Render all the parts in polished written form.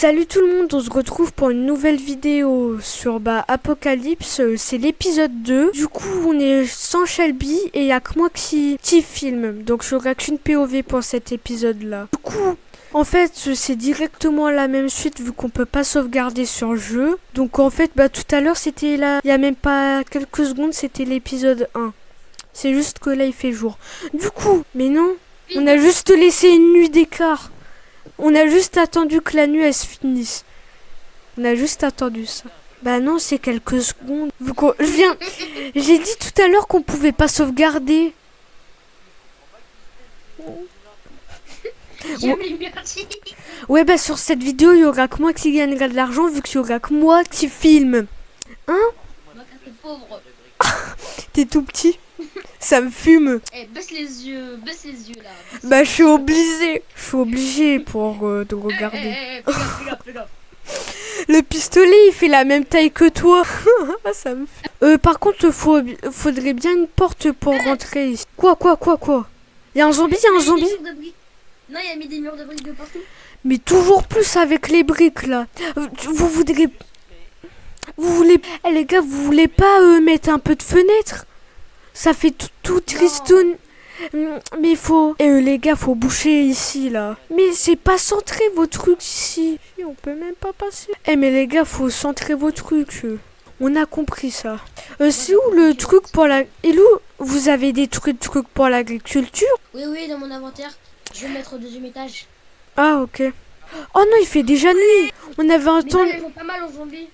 Salut tout le monde, on se retrouve pour une nouvelle vidéo sur Apocalypse, c'est l'épisode 2. Du coup on est sans Shelby et il n'y a que moi qui filme, donc j'aurai qu'une POV pour cet épisode là. Du coup en fait c'est directement la même suite vu qu'on peut pas sauvegarder sur le jeu. Donc en fait tout à l'heure c'était là, il y a même pas quelques secondes c'était l'épisode 1. C'est juste que là il fait jour. Du coup, mais non, on a juste laissé une nuit d'écart. On a juste attendu que la nuit elle se finisse. On a juste attendu ça. Bah non, c'est quelques secondes. J'ai dit tout à l'heure qu'on pouvait pas sauvegarder. Ouais, bah sur cette vidéo, il y aura que moi qui gagnera de l'argent vu qu'il y aura que moi qui filme. Hein? T'es pauvre. T'es tout petit. Ça me fume. Baisse les yeux là. Bah je suis obligée pour de regarder. Fais gaffe. Le pistolet il fait la même taille que toi. Ça me fait... par contre faudrait bien une porte pour rentrer ici. Quoi? Il y a un zombie, Non, il a mis des murs de briques de partout. Mais toujours plus avec les briques là. Vous voulez... Eh les gars, vous voulez pas mettre un peu de fenêtre? Ça fait tout tristoun. Mais faut... les gars, faut boucher ici, là. Mais c'est pas centré, vos trucs, ici. On peut même pas passer. Mais les gars, faut centrer vos trucs. On a compris ça. C'est où le truc pour la... Elou, vous avez des trucs pour l'agriculture? Oui, dans mon inventaire. Je vais le mettre au deuxième étage. Ah, ok. Oh non, il fait déjà nuit. On avait un temps... Ils font pas mal aux zombies.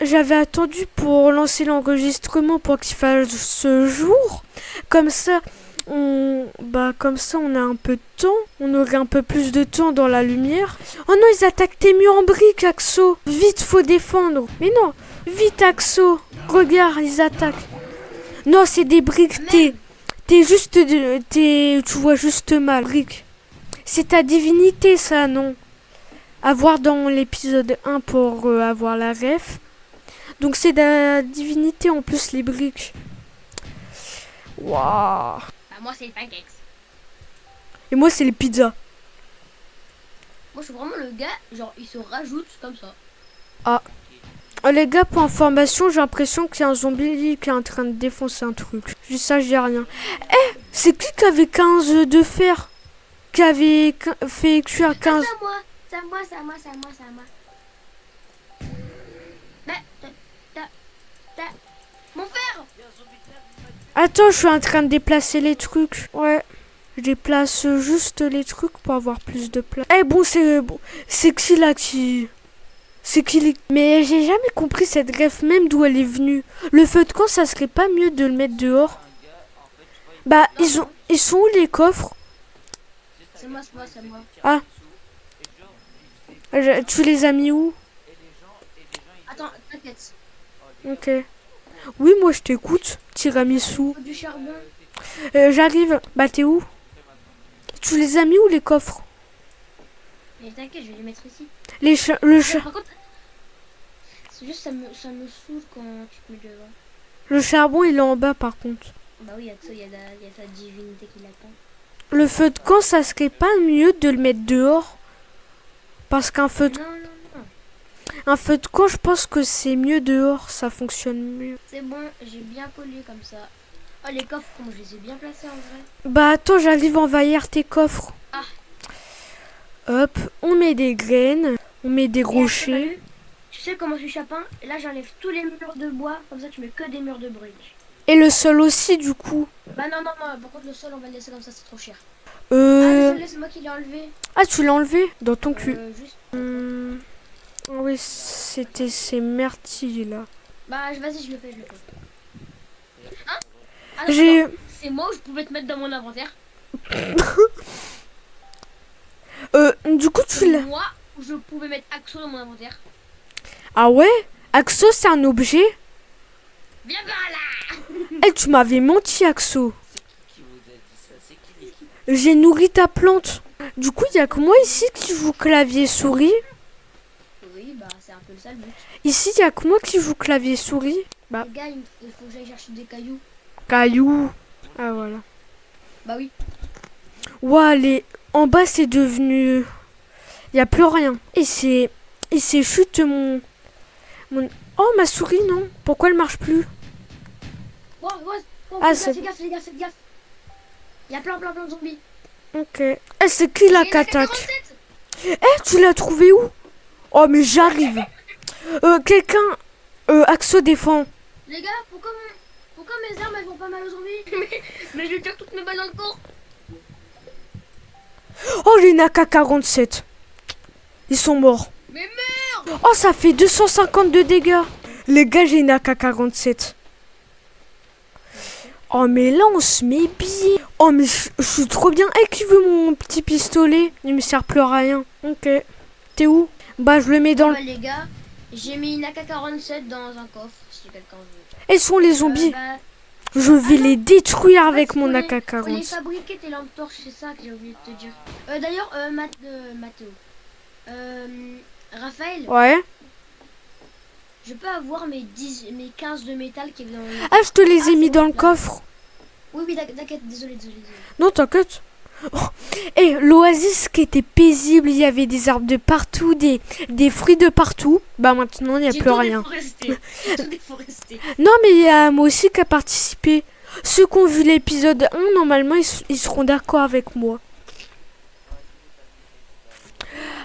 J'avais attendu pour lancer l'enregistrement pour qu'il fasse ce jour. Comme ça, on a un peu de temps. On aurait un peu plus de temps dans la lumière. Oh non, ils attaquent tes murs en briques, Axo. Vite, faut défendre. Mais non, vite, Axo. Regarde, ils attaquent. Non, c'est des briques. Tu vois juste mal, briques. C'est ta divinité, ça, non? À voir dans l'épisode 1 pour avoir la ref. Donc c'est de la divinité en plus les briques. Waouh. Bah, moi c'est les pancakes. Et moi c'est les pizzas. Moi je suis vraiment le gars, genre il se rajoute comme ça. Ah. Les gars, pour information, j'ai l'impression qu'il y a un zombie qui est en train de défoncer un truc. Juste ça, j'ai rien. C'est qui avait 15 de fer? Qui avait fait cuire 15... C'est à moi. Mon fer! Attends, je suis en train de déplacer les trucs. Ouais. Je déplace juste les trucs pour avoir plus de place. C'est qui là qui... C'est qui les... Mais j'ai jamais compris cette greffe même d'où elle est venue. Le feu de camp, ça serait pas mieux de le mettre dehors? Bah, ils sont où les coffres? C'est moi. Ah. Tu les as mis où? Attends, t'inquiète. Ok. Oui, moi je t'écoute. Tiramisu. Du charbon. J'arrive. Bah, t'es où? Tu les as mis où les coffres? Mais t'inquiète, je vais les mettre ici. Par contre, c'est juste ça me saoule quand tu te mets devant. Le charbon, il est en bas par contre. Bah oui, il y a sa divinité qui l'attend. Le feu de camp, ça serait pas mieux de le mettre dehors? Parce qu'un feu de... Non. Un feu de camp, je pense que c'est mieux dehors, ça fonctionne mieux. C'est bon, j'ai bien collé comme ça. Oh, les coffres, comment je les ai bien placés en vrai. Bah attends, j'arrive à envahir tes coffres. Ah. Hop, on met des graines, on met des rochers. Tu sais comment je suis chapin? Là, j'enlève tous les murs de bois, comme ça tu mets que des murs de briques. Et le sol aussi, du coup. Bah non, par contre le sol, on va le laisser comme ça, c'est trop cher. Ah, désolé, c'est moi qui l'ai enlevé. Ah, tu l'as enlevé? Dans ton cul. Juste... Oui, c'était ces mertilles là. Bah vas-y, je le fais. Hein? C'est moi où je pouvais te mettre dans mon inventaire. Du coup tu l'as... Moi où je pouvais mettre Axo dans mon inventaire. Ah ouais? Axo c'est un objet? Viens par là. Tu m'avais menti, Axo. J'ai nourri ta plante. Du coup il y a que moi ici qui joue clavier souris. Oui, bah c'est un peu le sale but. Ici il y a que moi qui joue clavier souris. Bah. Les gars, il faut que j'aille chercher des cailloux. Cailloux. Ah voilà. Bah oui. Ouah, en bas c'est devenu... Il y a plus rien. Et c'est chute mon... Oh, ma souris, non. Pourquoi elle marche plus? Ah, fais gaffe. Il y a plein de zombies. Ok. Eh, c'est qui la J'ai une qu'attaque? AK-47. Eh, tu l'as trouvé où? Oh, mais j'arrive. Quelqu'un... Axo défend. Les gars, pourquoi mes armes elles vont pas mal aux zombies? mais je tire toutes mes balles dans le corps. Oh, j'ai une AK-47. Ils sont morts. Mais merde! Oh, ça fait 252 dégâts. Les gars, j'ai une AK-47. Oh, mais là, on se met bien. Oh, mais je suis trop bien. Eh, qui veut mon petit pistolet? Il me sert plus à rien. Ok. T'es où? Bah, je le mets dans le... Les gars, j'ai mis une AK-47 dans un coffre, si quelqu'un veut. Elles sont les zombies. Je vais les détruire avec mon AK-47. Faut les fabriquer tes lampes torches, c'est ça que j'ai oublié de te dire. D'ailleurs, Mathéo. Raphaël. Ouais. Je peux avoir mes 15 de métal qui est dans le... Ah, je te les ai mis dans le coffre. Oui, t'inquiète, désolé. Non, t'inquiète. Oh. Et l'oasis qui était paisible, il y avait des arbres de partout, des fruits de partout. Bah maintenant, il n'y a plus rien. J'ai tout déforesté. Non, mais il y a moi aussi qui a participé. Ceux qui ont vu l'épisode 1, normalement, ils seront d'accord avec moi.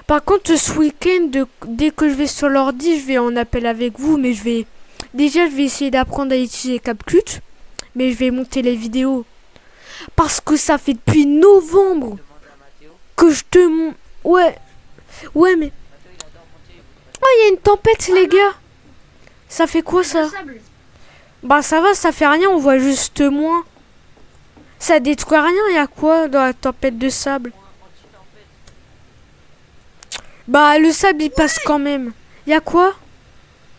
Par contre, ce week-end, dès que je vais sur l'ordi, je vais en appel avec vous, mais je vais essayer d'apprendre à utiliser CapCut, mais je vais monter les vidéos. Parce que ça fait depuis novembre que je te... Ouais, mais... Oh, il y a une tempête, les gars. Ça fait quoi, ça? Bah, ça va, ça fait rien, on voit juste moins. Ça détruit rien, il y a quoi dans la tempête de sable? Bah, le sable, il passe quand même. Il y a quoi?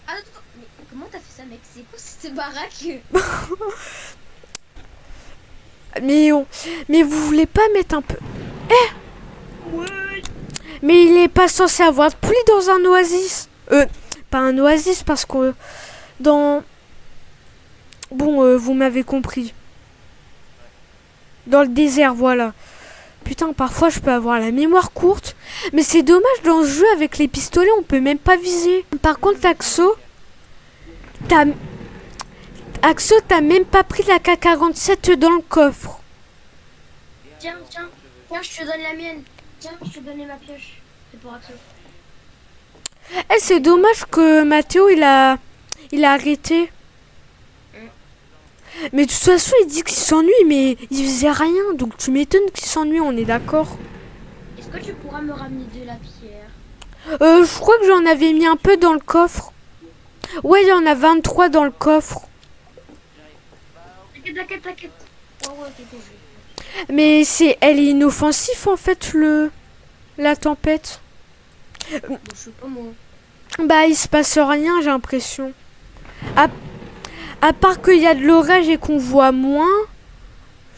Mais comment t'as fait ça, mec? C'est quoi cette baraque? Mais vous voulez pas mettre un peu... Eh! Ouais. Mais il est pas censé avoir de pluie dans un oasis. Pas un oasis parce que... Dans... Bon, vous m'avez compris. Dans le désert, voilà. Putain, parfois je peux avoir la mémoire courte. Mais c'est dommage, dans ce jeu, avec les pistolets, on peut même pas viser. Par contre, Axo, t'as même pas pris la AK-47 dans le coffre. Tiens, je te donne la mienne. Tiens, je te donne ma pioche. C'est pour Axo. Eh, c'est dommage que Mathéo, il a arrêté. Mais de toute façon, il dit qu'il s'ennuie, mais il faisait rien. Donc tu m'étonnes qu'il s'ennuie, on est d'accord. Est-ce que tu pourras me ramener de la pierre? Je crois que j'en avais mis un peu dans le coffre. Ouais, il y en a 23 dans le coffre. T'inquiète. Ouais, Mais elle est inoffensive en fait, la tempête. je sais pas moi. Bah, il se passe rien, j'ai l'impression. À part qu'il y a de l'orage et qu'on voit moins,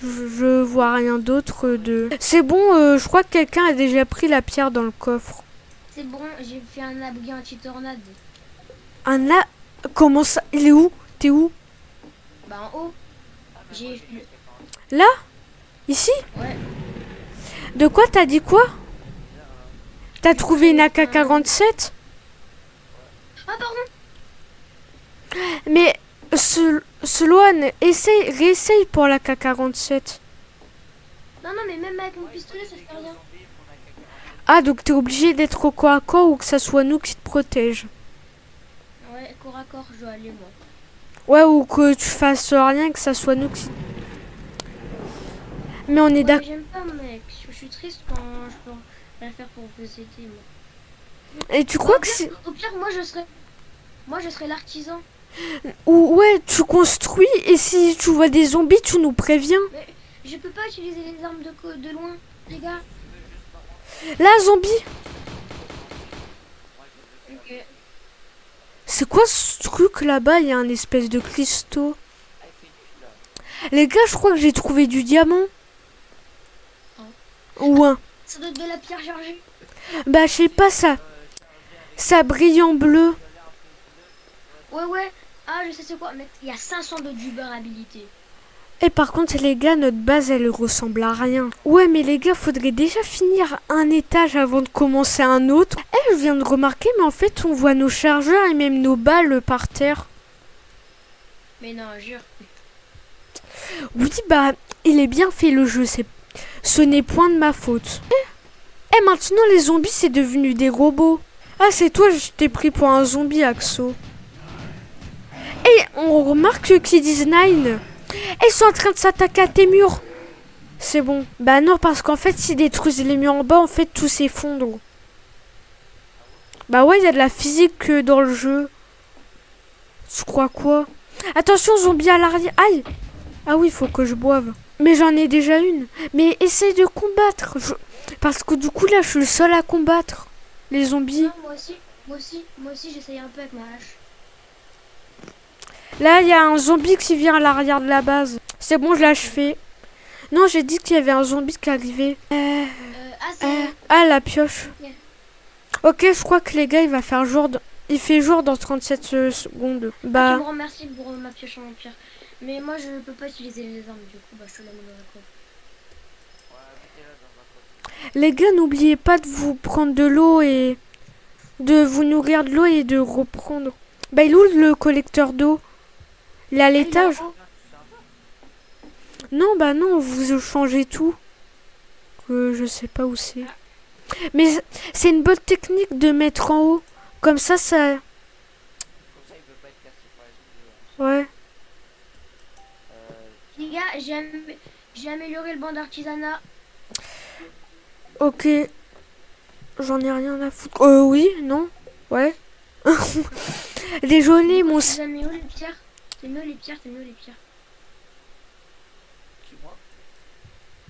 je vois rien d'autre de... C'est bon, je crois que quelqu'un a déjà pris la pierre dans le coffre. C'est bon, j'ai fait un abri anti-tornade. Comment ça? Il est où? T'es où? Bah en haut. Là? Ici? Ouais. De quoi? T'as dit quoi? T'as trouvé une AK-47? Ah pardon. Mais... Sloan, réessaye pour la AK-47. Non, mais même avec mon pistolet, ça fait rien. Ah, donc t'es obligé d'être au corps à corps ou que ça soit nous qui te protège. Ouais, corps à corps, je dois aller moi. Ouais, ou que tu fasses rien, que ça soit nous qui... Mais on est d'accord. J'aime pas, mec. Je suis triste quand je peux rien faire pour vous aider, moi. Et tu crois que c'est... Au pire, moi, je serais l'artisan. Ou ouais, tu construis et si tu vois des zombies, tu nous préviens. Mais je peux pas utiliser les armes de loin, les gars. Là, zombie. Ok. C'est quoi ce truc là-bas? Il y a un espèce de cristaux. Les gars, je crois que j'ai trouvé du diamant. Ou un. Ça doit être de la pierre chargée. Bah, je sais pas, ça brille en bleu. Ouais. Ah, je sais c'est quoi. Mais il y a 500 de durabilité. Et par contre, les gars, notre base, elle ressemble à rien. Ouais, mais les gars, faudrait déjà finir un étage avant de commencer un autre. Eh, je viens de remarquer, mais en fait, on voit nos chargeurs et même nos balles par terre. Mais non, jure. Oui, bah, il est bien fait le jeu, ce n'est point de ma faute. Eh, maintenant, les zombies, c'est devenu des robots. Ah, c'est toi, je t'ai pris pour un zombie, Axo. Et on remarque qu'ils disent Nine. Ils sont en train de s'attaquer à tes murs. C'est bon. Bah non, parce qu'en fait, s'ils détruisent les murs en bas, en fait, tout s'effondre. Bah ouais, il y a de la physique dans le jeu. Tu crois quoi? Attention, zombie à l'arrière. Aïe. Ah oui, il faut que je boive. Mais j'en ai déjà une. Mais essaye de combattre. Parce que du coup, là, je suis le seul à combattre les zombies. Non, moi aussi, j'essaye un peu avec ma hache. Là, il y a un zombie qui vient à l'arrière de la base. C'est bon, je l'ai achevé. Non, j'ai dit qu'il y avait un zombie qui arrivait. La pioche. Yeah. Ok, je crois que les gars, il va faire jour. Il fait jour dans 37 secondes. Bah. Je me remercie pour ma pioche en empire. Mais moi, je ne peux pas utiliser les armes. Du coup, bah, je te la mets dans la cour. Les gars, n'oubliez pas de vous prendre de l'eau et de vous nourrir de l'eau et de reprendre. Bah, il est où le collecteur d'eau? Il est à l'étage. Non, bah non, vous changez tout. Je sais pas où c'est. Mais c'est une bonne technique de mettre en haut. Comme ça, ça... Ouais. Les gars, j'ai amélioré le banc d'artisanat. Ok. J'en ai rien à foutre. Oui, non. Ouais. Désolé, mon... T'as mis où les pierres? T'as mis où les pierres?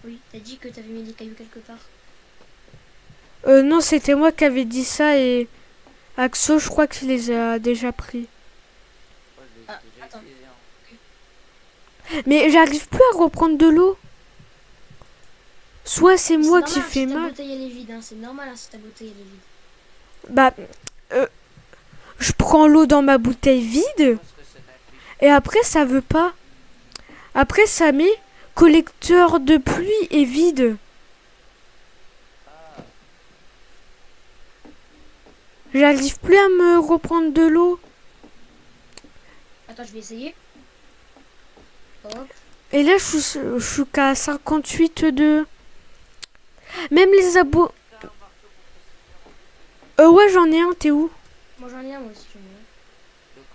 Oui, t'as dit que t'avais mis des cailloux quelque part. Non, c'était moi qui avais dit ça et... Axo, je crois qu'il les a déjà pris. Ah, attends. Mais j'arrive plus à reprendre de l'eau. Soit c'est moi qui fais mal. Ta bouteille elle est vide, hein. C'est normal hein, si ta bouteille elle est vide. Bah, je prends l'eau dans ma bouteille vide. Et après, ça veut pas. Après, ça met collecteur de pluie et vide. J'arrive plus à me reprendre de l'eau. Attends, je vais essayer. Hop. Et là, je suis qu'à 58 de... Même les abos... ouais, j'en ai un, t'es où? Moi j'en ai un, moi aussi j'en ai un. Donc,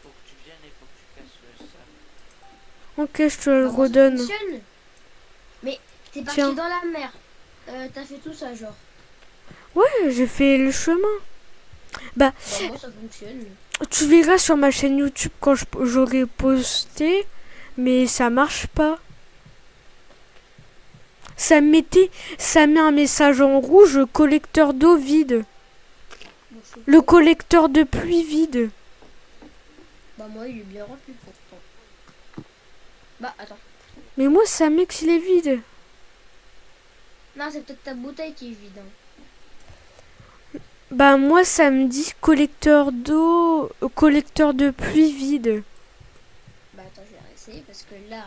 faut que tu viennes et faut que tu casses ça. Ok, je te le redonne. Ça fonctionne. Mais t'es parti dans la mer. T'as fait tout ça, genre. Ouais, j'ai fait le chemin. Bah, moi ça fonctionne. Tu verras sur ma chaîne YouTube quand j'aurai posté, mais ça marche pas. Ça met un message en rouge, collecteur d'eau vide. Le collecteur de pluie vide. Bah moi il est bien rempli pourtant. Bah attends. Mais moi ça met qu'il est vide. Non, c'est peut-être ta bouteille qui est vide. Hein. Bah moi ça me dit collecteur d'eau, collecteur de pluie vide. Bah attends, je vais réessayer parce que là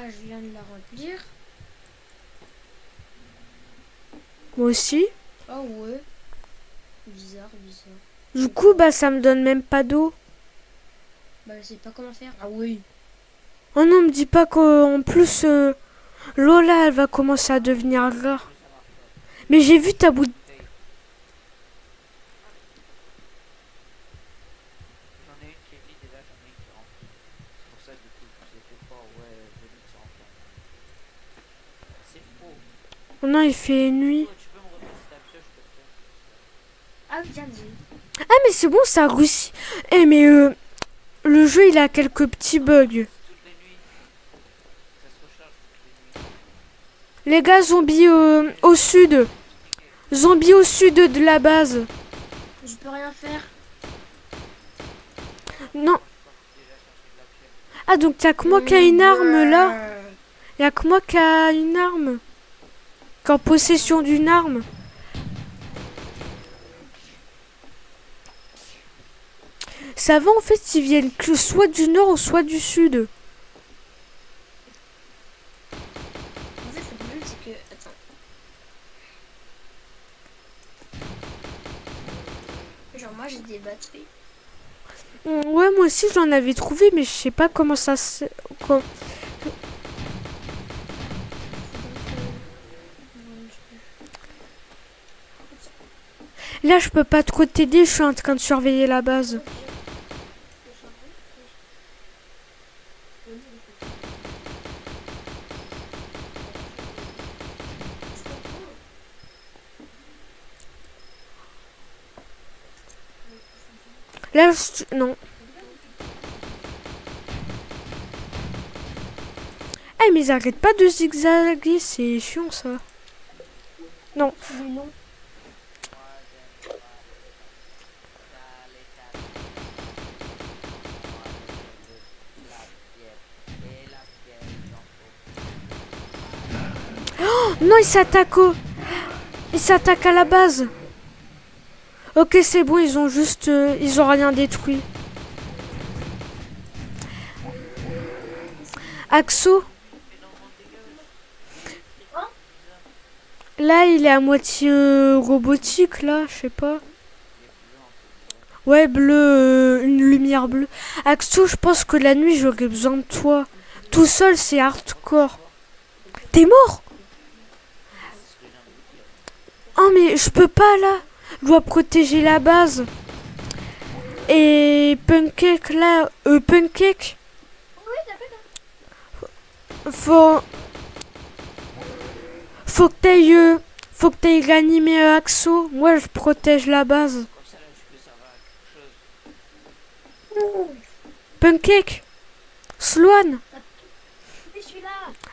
je viens de la remplir. Moi aussi. Oh ouais. Bizarre. Du coup bah ça me donne même pas d'eau. Bah je sais pas comment faire. Ah oui. Oh non, me dis pas qu'en plus l'eau là elle va commencer à devenir rare. Mais j'ai vu ta bouteille. J'en ai une qui est vide et là j'en ai une qui est remplie. C'est pour ça du coup je vous ai fait croire ouais venez de c'est faux. Oh non, il fait nuit. Oh, tu peux me remettre la pioche s'il te plaît? Ah oui, tiens, dis. Ah mais c'est bon, ça a réussi. Eh mais le jeu il a quelques petits bugs. Toutes les nuits. Ça se recharge toutes les nuits. Les gars, zombies au sud. Zombies au sud de la base. Je peux rien faire. Non. Ah donc y'a que moi qui a une arme là. Y'a que moi qui a une arme. Qui est en possession d'une arme. Ça va en fait, ils viennent que soit du nord ou soit du sud. que... Attends. Genre moi j'ai des batteries. Ouais, moi aussi j'en avais trouvé, mais je sais pas comment ça se... Là, je peux pas trop t'aider, je suis en train de surveiller la base. Là, non. Eh, mais ils arrêtent pas de zigzaguer, c'est chiant ça. Non. Oh, non, ils s'attaquent Ils s'attaquent à la base. Ok, c'est bon, ils ont juste... ils ont rien détruit. Axo. Là, il est à moitié robotique, là, je sais pas. Ouais, bleu, une lumière bleue. Axo, je pense que la nuit, j'aurais besoin de toi. Tout seul, c'est hardcore. T'es mort? Oh, mais je peux pas, là. Je dois protéger la base. Et Pancake, là... Pancake. Faut que t'ailles réanimer Axo. Moi, je protège la base. Pancake. Sloan.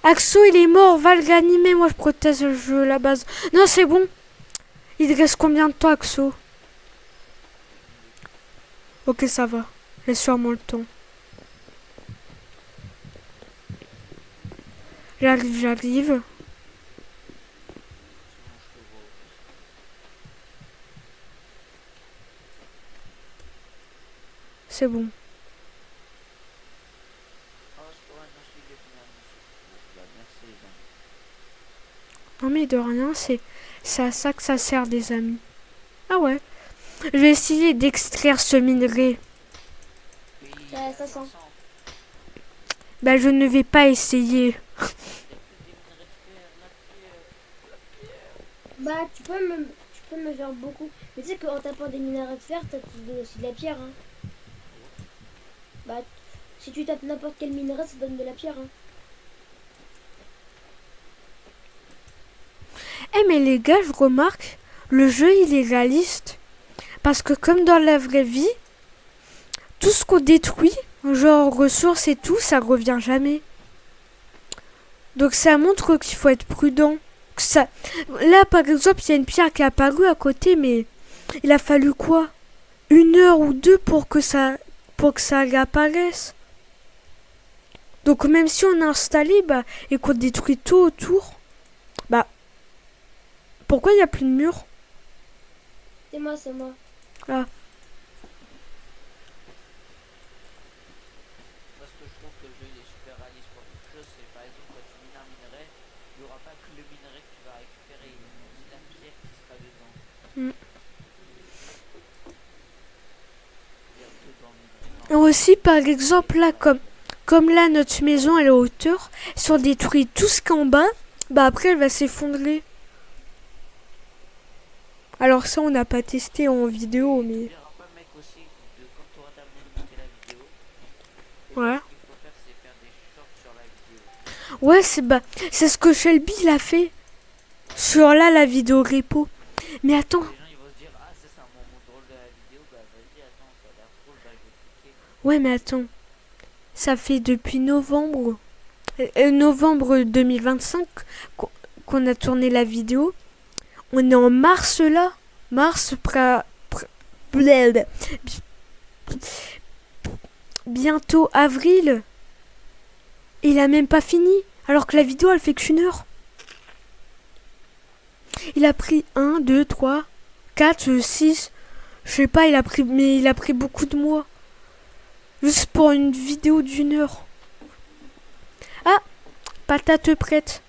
Axo, il est mort. Va le réanimer. Moi, je protège la base. Non, c'est bon. Il reste combien de temps, Axo? Ok, ça va. J'ai sûrement le temps. J'arrive. C'est bon. Non mais de rien, c'est à ça que ça sert des amis. Ah ouais. Je vais essayer d'extraire ce minerai. Ça sent. Bah je ne vais pas essayer. Bah tu peux me faire beaucoup. Mais tu sais qu'en tapant des minerais de fer, t'as aussi de la pierre. Hein. Bah si tu tapes n'importe quel minerai, ça donne de la pierre. Hein. Eh mais les gars, je remarque, le jeu il est réaliste. Parce que comme dans la vraie vie, tout ce qu'on détruit, genre ressources et tout, ça revient jamais. Donc ça montre qu'il faut être prudent. Là par exemple, il y a une pierre qui est apparue à côté, mais il a fallu quoi? 1 heure ou 2 pour que ça réapparaisse. Donc même si on a installé et qu'on détruit tout autour, pourquoi il n'y a plus de mur? C'est moi. Ah. Parce que je trouve que le jeu il est super réaliste pour quelque chose, c'est par exemple quand tu mines un minerai, il n'y aura pas que le minerai que tu vas récupérer, il y aura aussi la pierre qui sera dedans. Il y a dedans le minerai. Aussi par exemple là, comme là notre maison elle est à hauteur, si on détruit tout ce qu'il y a en bas, après elle va s'effondrer. Alors ça on n'a pas testé en vidéo, mais... Il y aura pas mec aussi, quand tu auras terminé de monter la vidéo, Ouais. ce qu'il faut faire c'est faire des shorts sur la vidéo. Ouais, c'est ce que Shelby l'a fait sur la vidéo repo. Mais attends, Les gens ils vont se dire ah c'est un moment drôle de la vidéo, bah vas-y attends ça a l'air drôle, bah je vais cliquer. ouais mais attends, ça fait depuis novembre 2025 qu'on a tourné la vidéo. On est en mars là, bientôt avril. Il a même pas fini, alors que la vidéo elle fait qu'1 heure. Il a pris 1, 2, 3, 4, 6. Je sais pas, il a pris beaucoup de mois. Juste pour une vidéo d'1 heure. Ah, patate prête.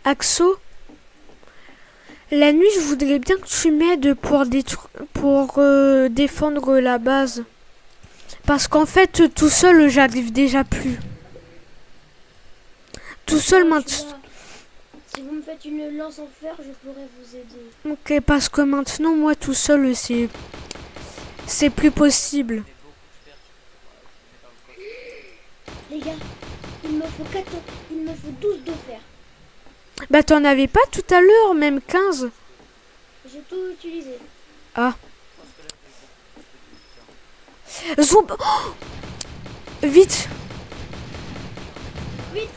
Axo, la nuit, je voudrais bien que tu m'aides pour défendre la base. Parce qu'en fait, tout seul, j'arrive déjà plus. Tout seul Je maintenant. suis là. Si vous me faites une lance en fer, je pourrais vous aider. Ok, parce que maintenant, moi, tout seul, c'est plus possible. Les gars, il me faut 4, il me faut 12 de fer. Bah, t'en avais pas tout à l'heure, même 15. J'ai tout utilisé. Zoom... Oh vite. Vite,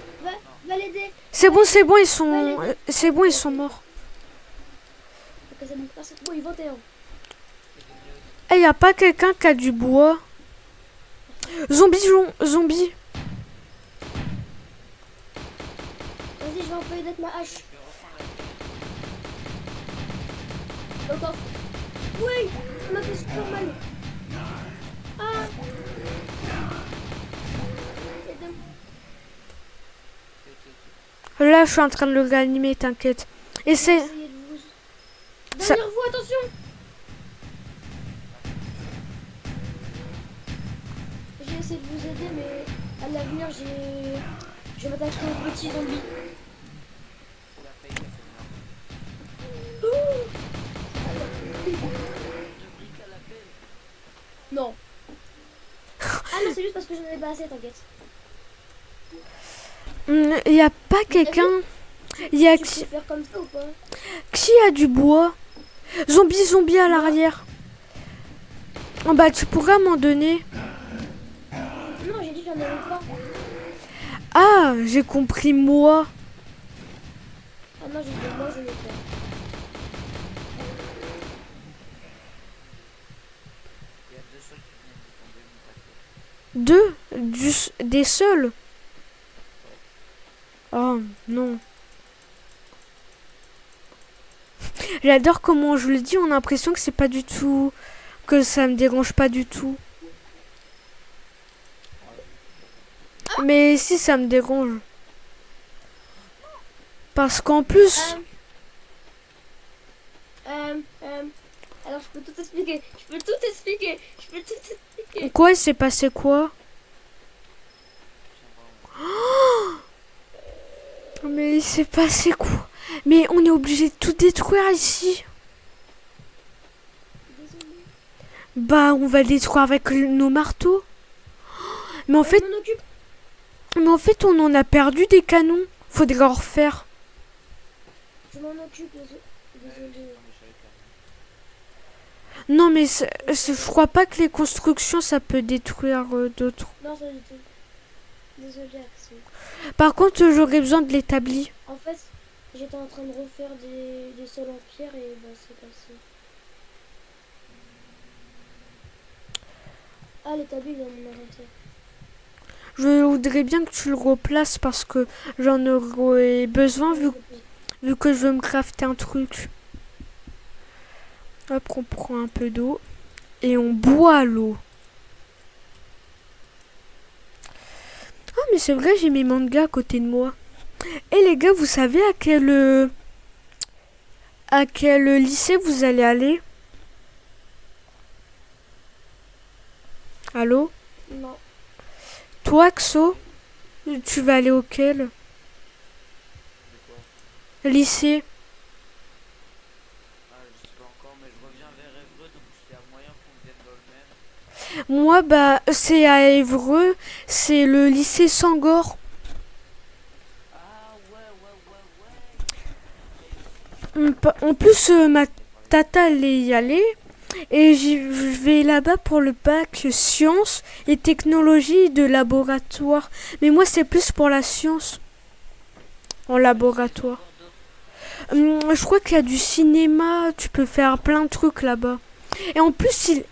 va l'aider. C'est bon, ils sont morts. Ok, c'est bon, merci. Bon, il 21. Eh, y a pas quelqu'un qui a du bois? Zombie. Vas-y, je vais employer avec ma hache. Encore. Oui, ça m'a fait super mal. Ah. Là, je suis en train de le réanimer, t'inquiète. Et c'est... Essayez de vous... Ça- Derrière vous, attention. J'ai essayé de vous aider, mais à l'avenir, je vais m'attaquer aux petits zombies. Non. Ah non, c'est juste parce que j'en avais pas assez, t'inquiète. Y a pas quelqu'un... Y a Tu peux faire comme ça ou pas? qui a du bois? Zombie à l'arrière. Oh, bah, tu pourras m'en donner. Non, j'ai dit que j'en avais pas. Ah, j'ai compris, moi. Ah non, j'ai dit moi, je l'ai pas. Il y a deux sols qui viennent de tomber, mais t'inquiète. Des seuls. Oh, non. J'adore comment je le dis, on a l'impression que c'est pas du tout... que ça me dérange pas du tout. Mais si, ça me dérange. Parce qu'en plus... Alors, je peux tout expliquer. Quoi, il s'est passé quoi? Mais il s'est passé quoi? Mais on est obligé de tout détruire ici. Désolée. Bah, on va le détruire avec nos marteaux. Mais en fait, Je m'en occupe. on en a perdu des canons. Faudrait en refaire. Je m'en occupe, désolé. Non, mais je crois pas que les constructions, ça peut détruire d'autres. Non, ça du tout. Désolé, Axel. Par contre, j'aurais besoin de l'établi. En fait, j'étais en train de refaire des sols en pierre et bah c'est passé. Ah, l'établi dans mon inventaire. Je voudrais bien que tu le replaces parce que j'en aurais besoin vu que je veux me crafter un truc. Hop, on prend un peu d'eau et on boit l'eau. Ah, mais c'est vrai, j'ai mes mangas à côté de moi. Et les gars, vous savez à quel lycée vous allez aller? Allô? Non. Toi, Axo, tu vas aller auquel lycée? Ah, je sais pas encore, mais je reviens vers Évreux, donc il y a moyen qu'on vienne dans le même. Moi, bah, c'est à Évreux, c'est le lycée Sangor. Ah, ouais. En plus, ma tata allait y aller. Et je vais là-bas pour le bac sciences et technologie de laboratoire. Mais moi, c'est plus pour la science en laboratoire. Je crois qu'il y a du cinéma, tu peux faire plein de trucs là-bas. Et en plus,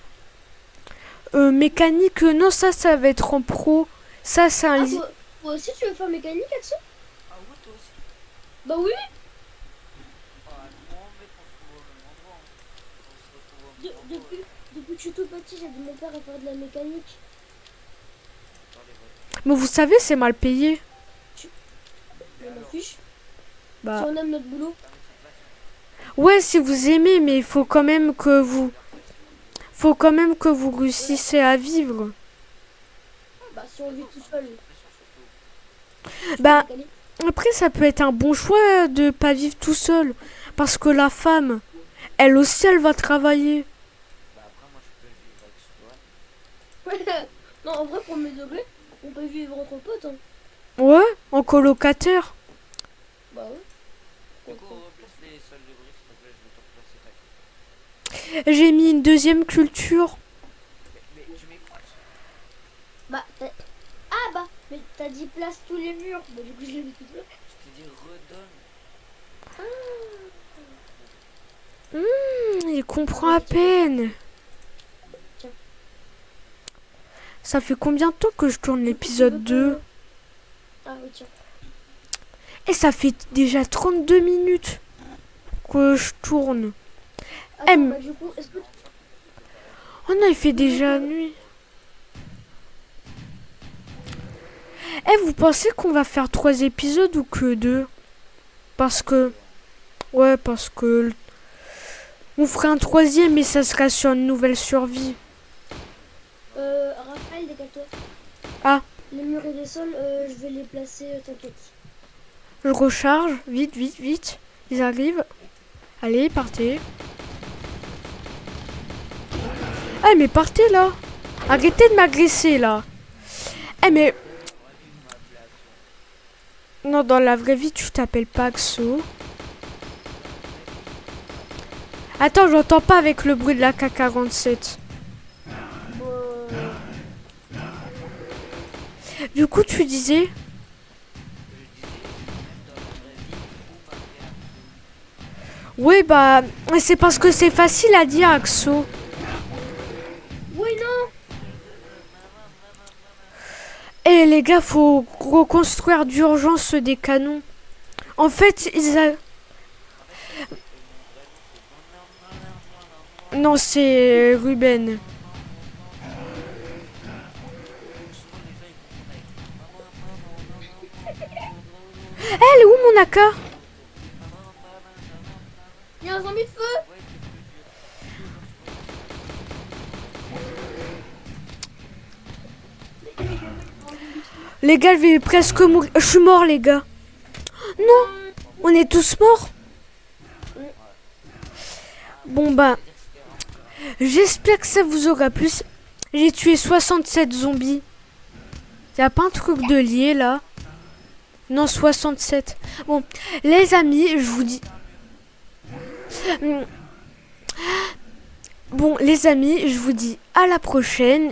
mécanique, non, ça va être en pro. Ça, c'est un... Ah, toi aussi tu veux faire mécanique, Axel? Ah, ouais, toi aussi. Bah oui. Ah, non, mec, on se trouve au même endroit. On se retrouve au même endroit. Depuis que je suis tout petit, j'ai dit mon père à faire de la mécanique. Dans les voitures. Mais vous savez, c'est mal payé. Je m'en fiche. Bah, on aime notre boulot. ouais, si vous aimez, mais il faut quand même que vous... Faut quand même que vous réussissiez à vivre. Bah, si on vit tout seul. Bah, Cali. après, ça peut être un bon choix de pas vivre tout seul. Parce que la femme, elle aussi, elle va travailler. Bah après, moi, je peux vivre avec Swan. Non, en vrai, premier degré, on peut vivre entre potes. Hein. Ouais, en colocataire. Bah ouais. Du coup, replace les sols de briques, s'il te plaît, je vais te replacer ta carte. J'ai mis une deuxième culture. Mais tu m'écoutes? Bah, ah bah, mais t'as dit place tous les murs. Bah, du coup, je l'ai mis tout seul. Je t'ai dit redonne. Il comprend à peine. Tiens. Ça fait combien de temps que je tourne l'épisode 2? Ah oui, tiens. Et ça fait déjà 32 minutes que je tourne. Attends, M. bah, du coup, est-ce que Oh non, il fait déjà nuit. Eh, vous pensez qu'on va faire 3 épisodes ou que 2? Parce que... Ouais, parce que... On ferait un 3e et ça sera sur une nouvelle survie. Raphaël, décale-toi. Ah. Les murs et les sols, je vais les placer, t'inquiète. Je recharge. Vite, vite, vite. Ils arrivent. Allez, partez. Eh, mais partez là. Arrêtez de m'agresser là. Eh, mais... Non, dans la vraie vie, tu t'appelles pas Axo. Attends, j'entends pas avec le bruit de la K47. Du coup, tu disais... Oui, bah... C'est parce que c'est facile à dire, Axo. Oui, non. Eh, les gars, faut reconstruire d'urgence des canons. En fait, Non, c'est Ruben. Elle est où mon AK? Il y a un zombie de feu. Les gars, je vais presque mourir. Je suis mort, les gars. Non, on est tous morts. Bon, bah... J'espère que ça vous aura plu. J'ai tué 67 zombies. Y a pas un truc de lié, là? Non, 67. Bon, les amis, je vous dis... Bon, les amis, je vous dis à la prochaine.